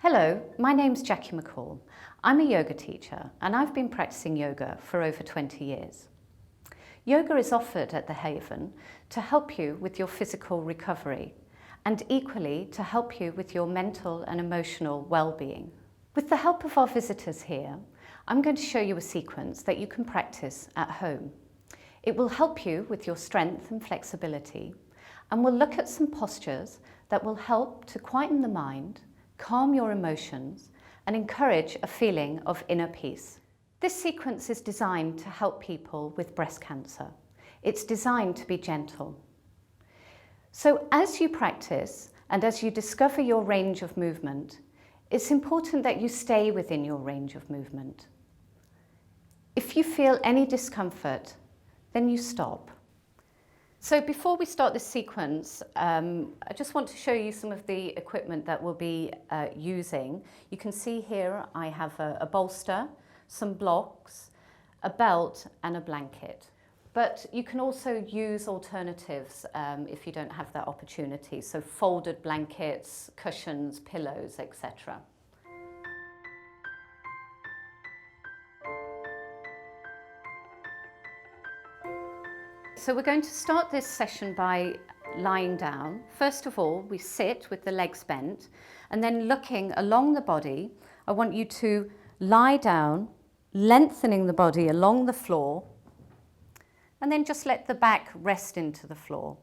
Hello, my name's Jackie McCall. I'm a yoga teacher and I've been practicing yoga for over 20 years. Yoga is offered at the Haven to help you with your physical recovery and equally to help you with your mental and emotional well-being. With the help of our visitors here, I'm going to show you a sequence that you can practice at home. It will help you with your strength and flexibility, and we'll look at some postures that will help to quieten the mind, calm your emotions, and encourage a feeling of inner peace. This sequence is designed to help people with breast cancer. It's designed to be gentle. So as you practice and as you discover your range of movement, it's important that you stay within your range of movement. If you feel any discomfort, then you stop. So before we start this sequence, I just want to show you some of the equipment that we'll be using. You can see here I have a bolster, some blocks, a belt and a blanket. But you can also use alternatives if you don't have that opportunity. So folded blankets, cushions, pillows, etc. So we're going to start this session by lying down. First of all, we sit with the legs bent, and then looking along the body, I want you to lie down, lengthening the body along the floor, and then just let the back rest into the floor.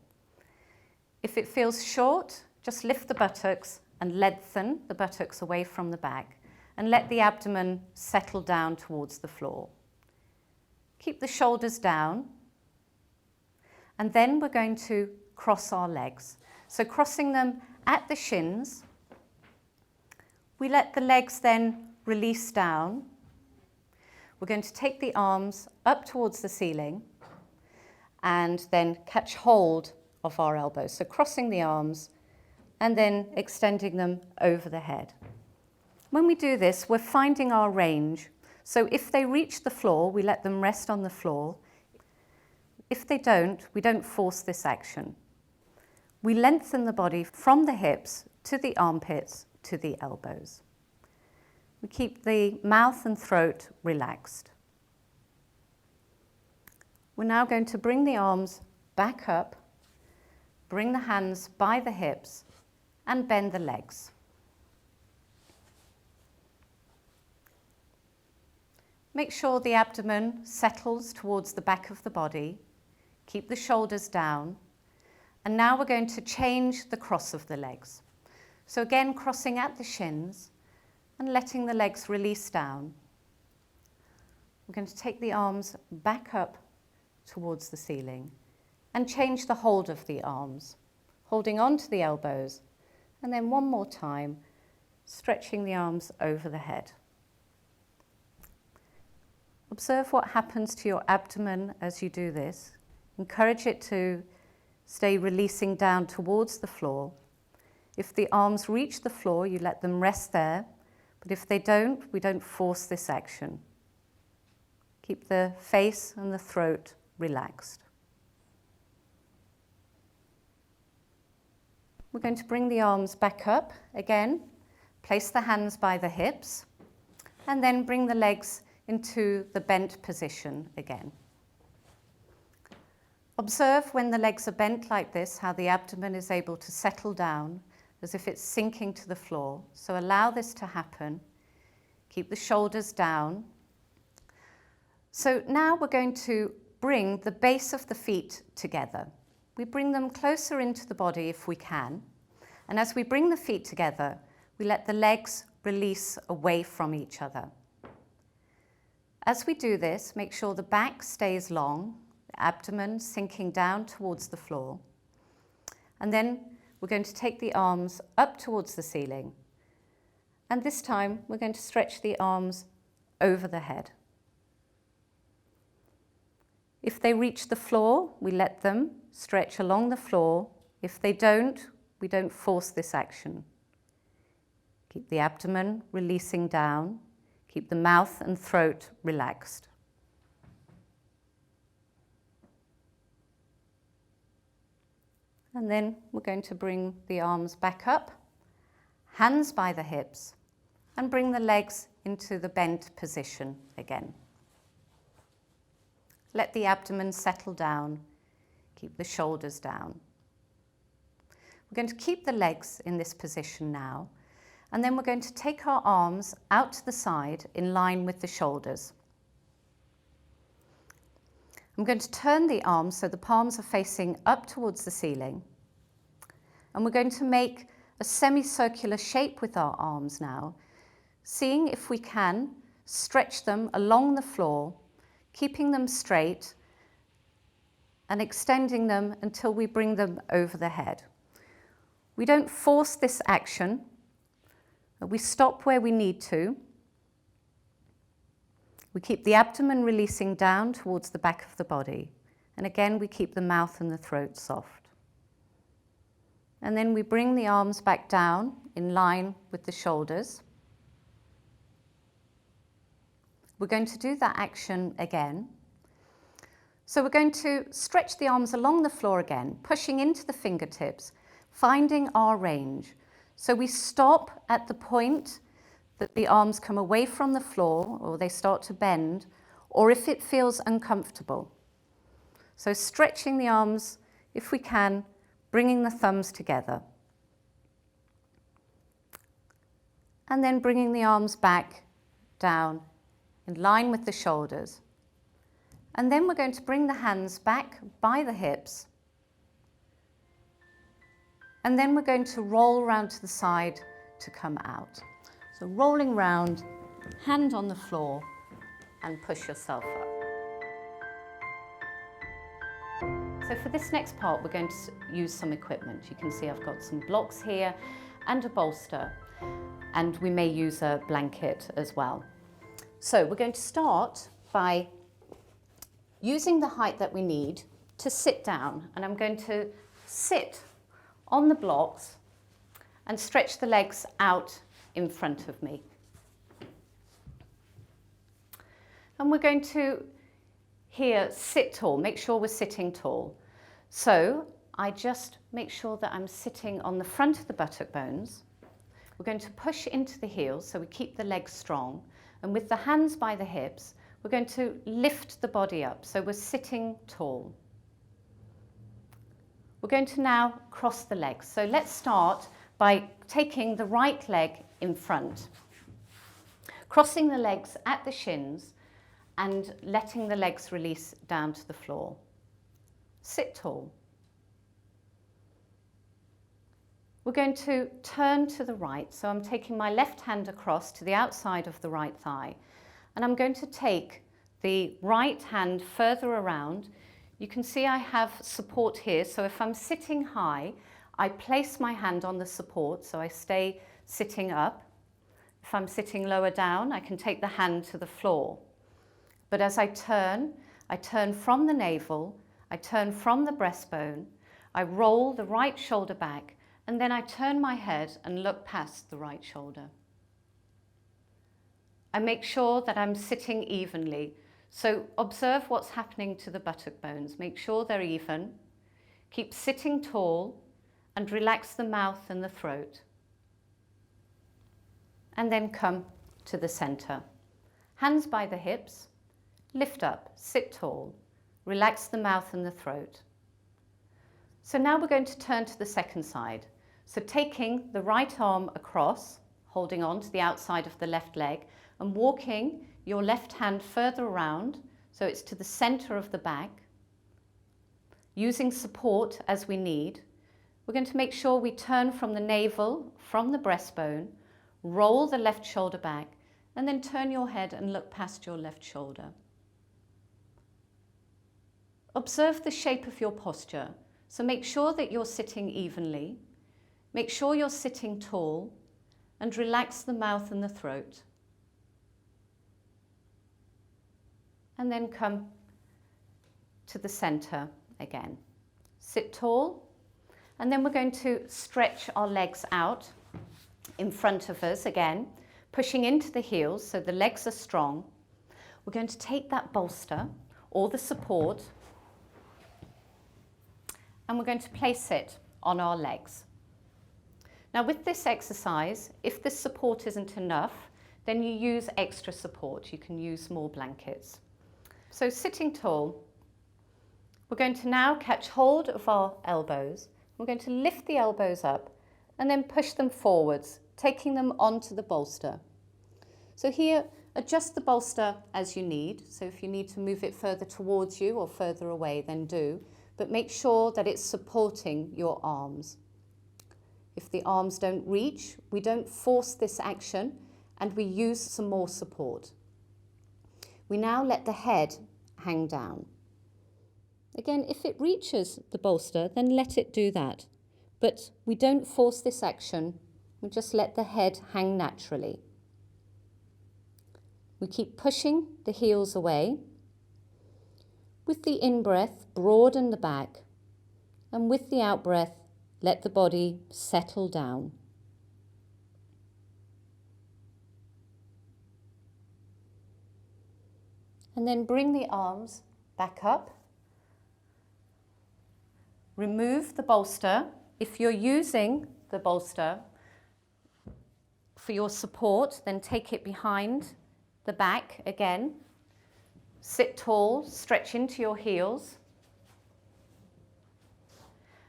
If it feels short, just lift the buttocks and lengthen the buttocks away from the back, and let the abdomen settle down towards the floor. Keep the shoulders down. And then we're going to cross our legs. So crossing them at the shins, we let the legs then release down. We're going to take the arms up towards the ceiling and then catch hold of our elbows. So crossing the arms and then extending them over the head. When we do this, we're finding our range. So if they reach the floor, we let them rest on the floor. If they don't, we don't force this action. We lengthen the body from the hips to the armpits to the elbows. We keep the mouth and throat relaxed. We're now going to bring the arms back up, bring the hands by the hips, and bend the legs. Make sure the abdomen settles towards the back of the body. Keep the shoulders down. And now we're going to change the cross of the legs. So again, crossing at the shins and letting the legs release down. We're going to take the arms back up towards the ceiling and change the hold of the arms, holding on to the elbows. And then one more time, stretching the arms over the head. Observe what happens to your abdomen as you do this. Encourage it to stay releasing down towards the floor. If the arms reach the floor, you let them rest there. But if they don't, we don't force this action. Keep the face and the throat relaxed. We're going to bring the arms back up again. Place the hands by the hips. And then bring the legs into the bent position again. Observe when the legs are bent like this, how the abdomen is able to settle down as if it's sinking to the floor. So allow this to happen. Keep the shoulders down. So now we're going to bring the base of the feet together. We bring them closer into the body if we can. And as we bring the feet together, we let the legs release away from each other. As we do this, make sure the back stays long, abdomen sinking down towards the floor. And then we're going to take the arms up towards the ceiling. And this time we're going to stretch the arms over the head. If they reach the floor, we let them stretch along the floor. If they don't, we don't force this action. Keep the abdomen releasing down. Keep the mouth and throat relaxed. And then we're going to bring the arms back up, hands by the hips, and bring the legs into the bent position again. Let the abdomen settle down, keep the shoulders down. We're going to keep the legs in this position now, and then we're going to take our arms out to the side in line with the shoulders. I'm going to turn the arms so the palms are facing up towards the ceiling, and we're going to make a semicircular shape with our arms now, seeing if we can stretch them along the floor, keeping them straight and extending them until we bring them over the head. We don't force this action, we stop where we need to. We keep the abdomen releasing down towards the back of the body, and again we keep the mouth and the throat soft. And then we bring the arms back down in line with the shoulders. We're going to do that action again. So we're going to stretch the arms along the floor again, pushing into the fingertips, finding our range. So we stop at the point that the arms come away from the floor or they start to bend, or if it feels uncomfortable. So stretching the arms, if we can, bringing the thumbs together. And then bringing the arms back down in line with the shoulders. And then we're going to bring the hands back by the hips. And then we're going to roll around to the side to come out. So rolling round, hand on the floor, and push yourself up. So for this next part, we're going to use some equipment. You can see I've got some blocks here and a bolster, and we may use a blanket as well. So we're going to start by using the height that we need to sit down, and I'm going to sit on the blocks and stretch the legs out in front of me. And we're going to here sit tall, make sure we're sitting tall. So I just make sure that I'm sitting on the front of the buttock bones. We're going to push into the heels so we keep the legs strong, and with the hands by the hips, we're going to lift the body up so we're sitting tall. We're going to now cross the legs. So let's start by taking the right leg in front, crossing the legs at the shins and letting the legs release down to the floor. Sit tall. We're going to turn to the right. So I'm taking my left hand across to the outside of the right thigh, and I'm going to take the right hand further around. You can see I have support here, so if I'm sitting high, I place my hand on the support so I stay sitting up. If I'm sitting lower down, I can take the hand to the floor. But as I turn from the navel, I turn from the breastbone, I roll the right shoulder back, and then I turn my head and look past the right shoulder. I make sure that I'm sitting evenly. So observe what's happening to the buttock bones. Make sure they're even. Keep sitting tall and relax the mouth and the throat. And then come to the center. Hands by the hips. Lift up, sit tall. Relax the mouth and the throat. So now we're going to turn to the second side. So taking the right arm across, holding on to the outside of the left leg, and walking your left hand further around, so it's to the center of the back. Using support as we need, we're going to make sure we turn from the navel, from the breastbone, roll the left shoulder back, and then turn your head and look past your left shoulder. Observe the shape of your posture. So make sure that you're sitting evenly. Make sure you're sitting tall, and relax the mouth and the throat. And then come to the center again. Sit tall, and then we're going to stretch our legs out in front of us again, pushing into the heels so the legs are strong. We're going to take that bolster or the support, and we're going to place it on our legs. Now with this exercise, if the support isn't enough, then you use extra support. You can use more blankets. So sitting tall, we're going to now catch hold of our elbows. We're going to lift the elbows up and then push them forwards, taking them onto the bolster. So here, adjust the bolster as you need. So if you need to move it further towards you or further away, then do. But make sure that it's supporting your arms. If the arms don't reach, we don't force this action and we use some more support. We now let the head hang down. Again, if it reaches the bolster, then let it do that. But we don't force this action, we just let the head hang naturally. We keep pushing the heels away. With the in-breath, broaden the back, and with the out-breath, let the body settle down. And then bring the arms back up. Remove the bolster. If you're using the bolster for your support, then take it behind the back again. Sit tall, stretch into your heels.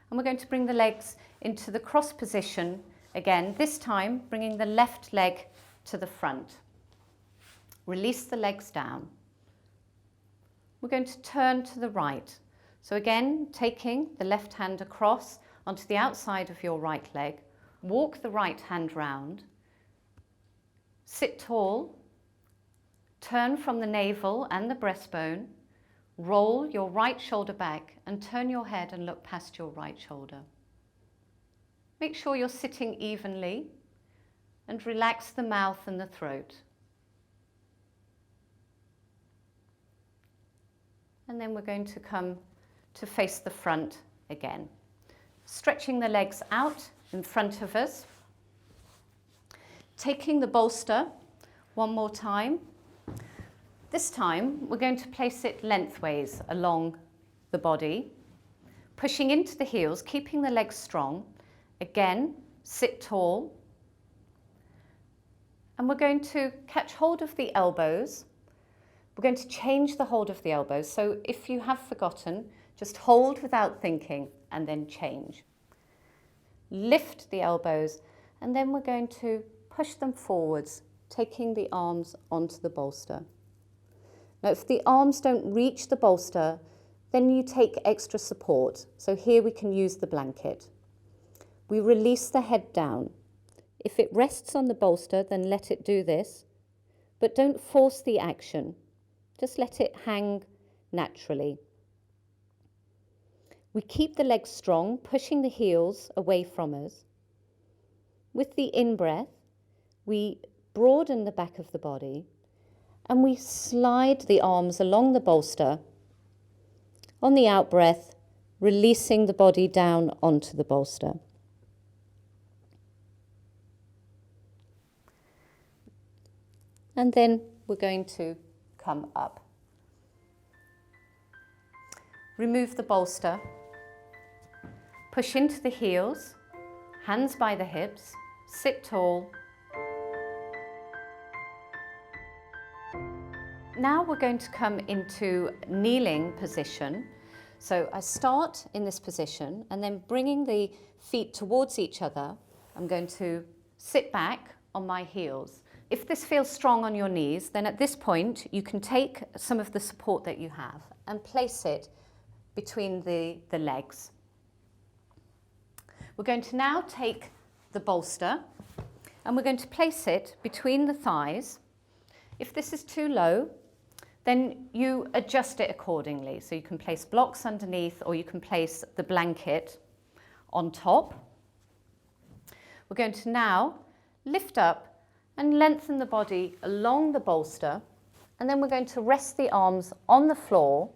And we're going to bring the legs into the cross position again, this time bringing the left leg to the front. Release the legs down. We're going to turn to the right. So again, taking the left hand across onto the outside of your right leg, walk the right hand round, sit tall, turn from the navel and the breastbone, roll your right shoulder back and turn your head and look past your right shoulder. Make sure you're sitting evenly and relax the mouth and the throat. And then we're going to come to face the front again. Stretching the legs out in front of us. Taking the bolster one more time. This time we're going to place it lengthways along the body, pushing into the heels, keeping the legs strong. Again, sit tall. And we're going to catch hold of the elbows. We're going to change the hold of the elbows. So if you have forgotten, just hold without thinking and then change. Lift the elbows and then we're going to push them forwards, taking the arms onto the bolster. Now if the arms don't reach the bolster, then you take extra support. So here we can use the blanket. We release the head down. If it rests on the bolster, then let it do this, but don't force the action. Just let it hang naturally. We keep the legs strong, pushing the heels away from us. With the in-breath, we broaden the back of the body and we slide the arms along the bolster. On the out-breath, releasing the body down onto the bolster. And then we're going to come up. Remove the bolster. Push into the heels, hands by the hips, sit tall. Now we're going to come into kneeling position. So I start in this position and then bringing the feet towards each other, I'm going to sit back on my heels. If this feels strong on your knees, then at this point you can take some of the support that you have and place it between the legs. We're going to now take the bolster and we're going to place it between the thighs. If this is too low, then you adjust it accordingly. So you can place blocks underneath or you can place the blanket on top. We're going to now lift up and lengthen the body along the bolster, and then we're going to rest the arms on the floor,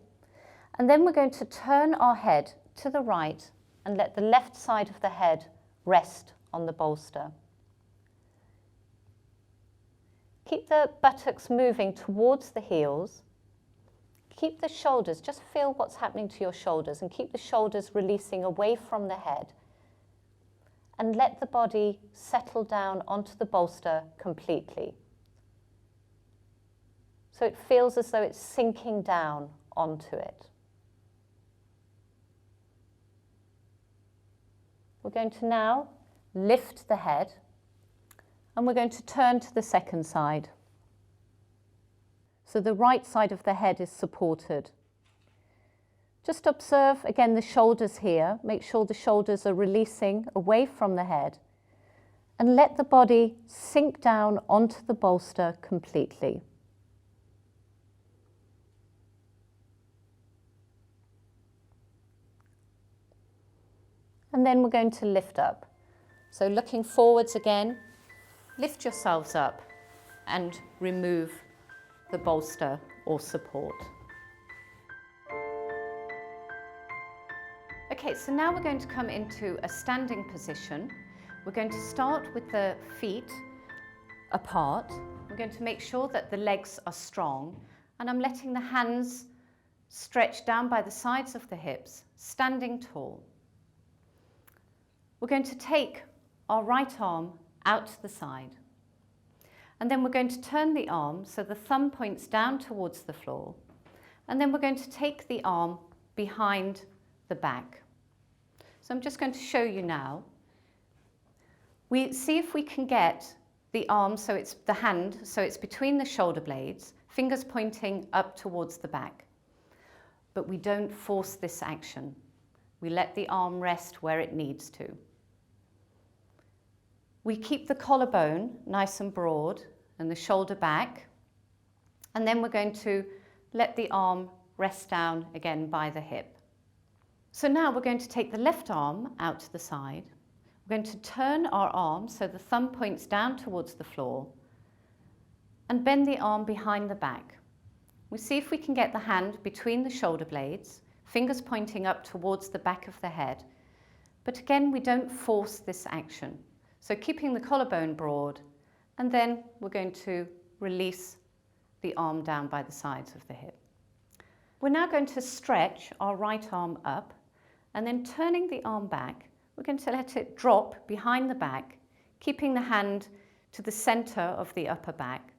and then we're going to turn our head to the right and let the left side of the head rest on the bolster. Keep the buttocks moving towards the heels. Keep the shoulders, just feel what's happening to your shoulders and keep the shoulders releasing away from the head. and let the body settle down onto the bolster completely. So it feels as though it's sinking down onto it. We're going to now lift the head, and we're going to turn to the second side. So the right side of the head is supported. Just observe again the shoulders here. Make sure the shoulders are releasing away from the head, and let the body sink down onto the bolster completely. And then we're going to lift up. So looking forwards again, lift yourselves up and remove the bolster or support. Okay, so now we're going to come into a standing position. We're going to start with the feet apart. We're going to make sure that the legs are strong, and I'm letting the hands stretch down by the sides of the hips, standing tall. We're going to take our right arm out to the side, and then we're going to turn the arm so the thumb points down towards the floor, and then we're going to take the arm behind the back. So I'm just going to show you now. We see if we can get the arm, so it's the hand, so it's between the shoulder blades, fingers pointing up towards the back. But we don't force this action. We let the arm rest where it needs to. We keep the collarbone nice and broad and the shoulder back, and then we're going to let the arm rest down again by the hip. So now we're going to take the left arm out to the side. We're going to turn our arm so the thumb points down towards the floor, and bend the arm behind the back. We see if we can get the hand between the shoulder blades, fingers pointing up towards the back of the head. But again, we don't force this action. So keeping the collarbone broad, and then we're going to release the arm down by the sides of the hip. We're now going to stretch our right arm up, and then turning the arm back, we're going to let it drop behind the back, keeping the hand to the center of the upper back,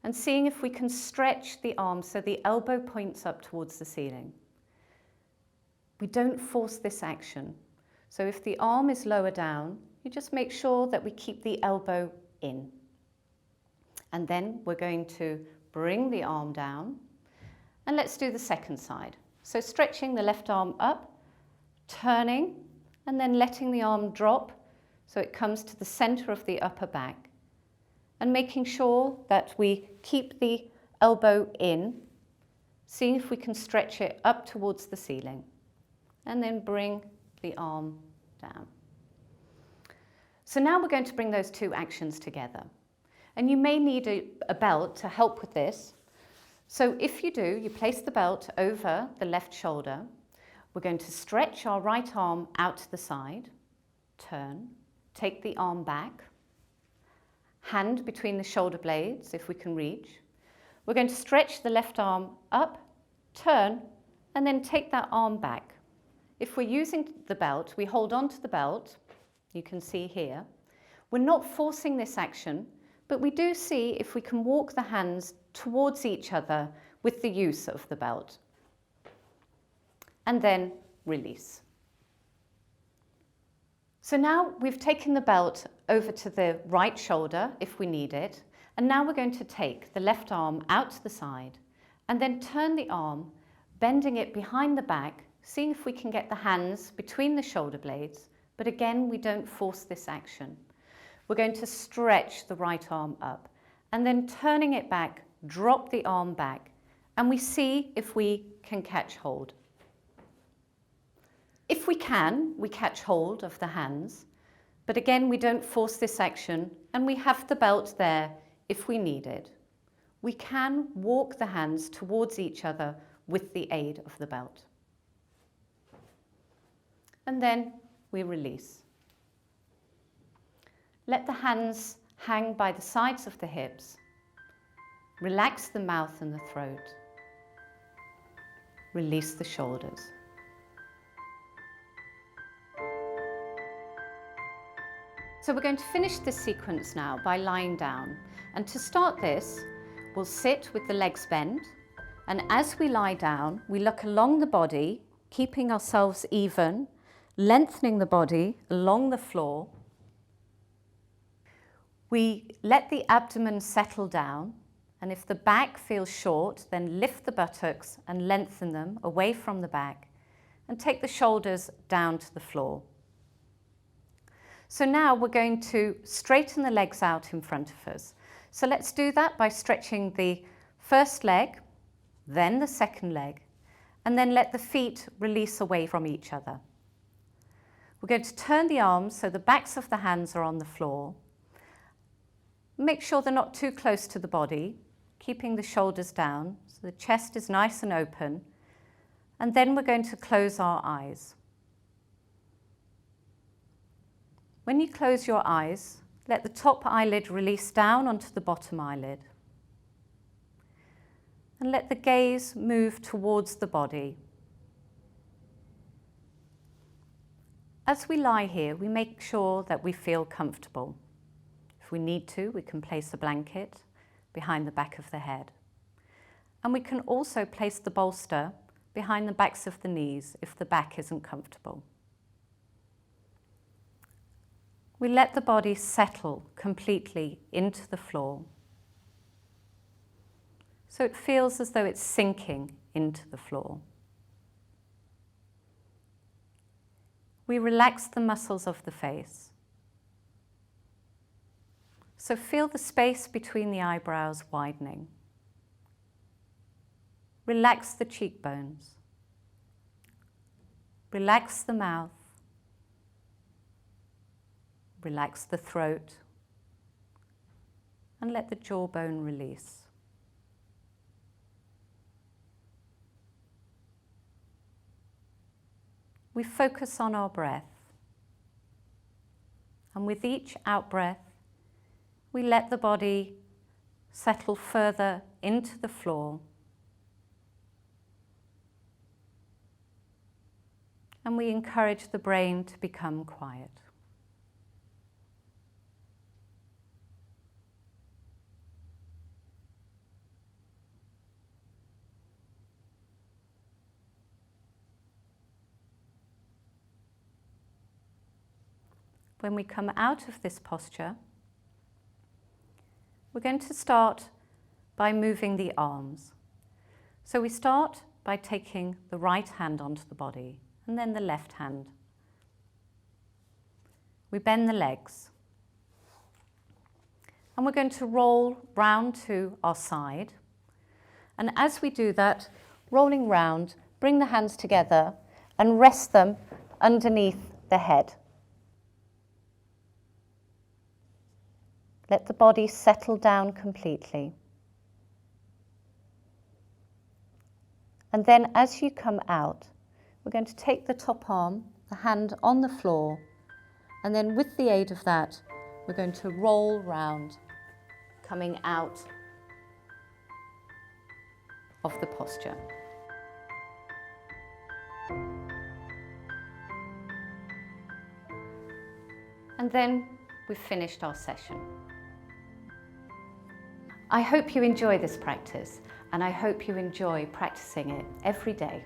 and seeing if we can stretch the arm so the elbow points up towards the ceiling. We don't force this action. So if the arm is lower down, you just make sure that we keep the elbow in. And then we're going to bring the arm down, and let's do the second side. So stretching the left arm up, turning, and then letting the arm drop so it comes to the center of the upper back, and making sure that we keep the elbow in, seeing if we can stretch it up towards the ceiling, and then bring the arm down. So now we're going to bring those two actions together, and you may need a belt to help with this. So if you do, you place the belt over the left shoulder. We're going to stretch our right arm out to the side, turn, take the arm back, hand between the shoulder blades if we can reach. We're going to stretch the left arm up, turn, and then take that arm back. If we're using the belt, we hold on to the belt, you can see here. We're not forcing this action, but we do see if we can walk the hands towards each other with the use of the belt. And then release. So now we've taken the belt over to the right shoulder if we need it, and now we're going to take the left arm out to the side and then turn the arm, bending it behind the back, seeing if we can get the hands between the shoulder blades, but again we don't force this action. We're going to stretch the right arm up, and then turning it back, drop the arm back, and we see if we can catch hold. If we can, we catch hold of the hands, but again, we don't force this action, and we have the belt there if we need it. We can walk the hands towards each other with the aid of the belt. And then we release. Let the hands hang by the sides of the hips. Relax the mouth and the throat. Release the shoulders. So we're going to finish this sequence now by lying down. And to start this, we'll sit with the legs bent. And as we lie down, we look along the body, keeping ourselves even, lengthening the body along the floor. We let the abdomen settle down. And if the back feels short, then lift the buttocks and lengthen them away from the back. And take the shoulders down to the floor. So now we're going to straighten the legs out in front of us. So let's do that by stretching the first leg, then the second leg, and then let the feet release away from each other. We're going to turn the arms so the backs of the hands are on the floor. Make sure they're not too close to the body, keeping the shoulders down so the chest is nice and open. And then we're going to close our eyes. When you close your eyes, let the top eyelid release down onto the bottom eyelid. And let the gaze move towards the body. As we lie here, we make sure that we feel comfortable. If we need to, we can place a blanket behind the back of the head. And we can also place the bolster behind the backs of the knees if the back isn't comfortable. We let the body settle completely into the floor. So it feels as though it's sinking into the floor. We relax the muscles of the face. So feel the space between the eyebrows widening. Relax the cheekbones. Relax the mouth. Relax the throat. And let the jawbone release. We focus on our breath. And with each out-breath, we let the body settle further into the floor. And we encourage the brain to become quiet. When we come out of this posture, we're going to start by moving the arms. So we start by taking the right hand onto the body and then the left hand. We bend the legs. And we're going to roll round to our side. And as we do that, rolling round, bring the hands together and rest them underneath the head. Let the body settle down completely. And then as you come out, we're going to take the top arm, the hand on the floor, and then with the aid of that, we're going to roll round, coming out of the posture. And then we've finished our session. I hope you enjoy this practice, and I hope you enjoy practicing it every day.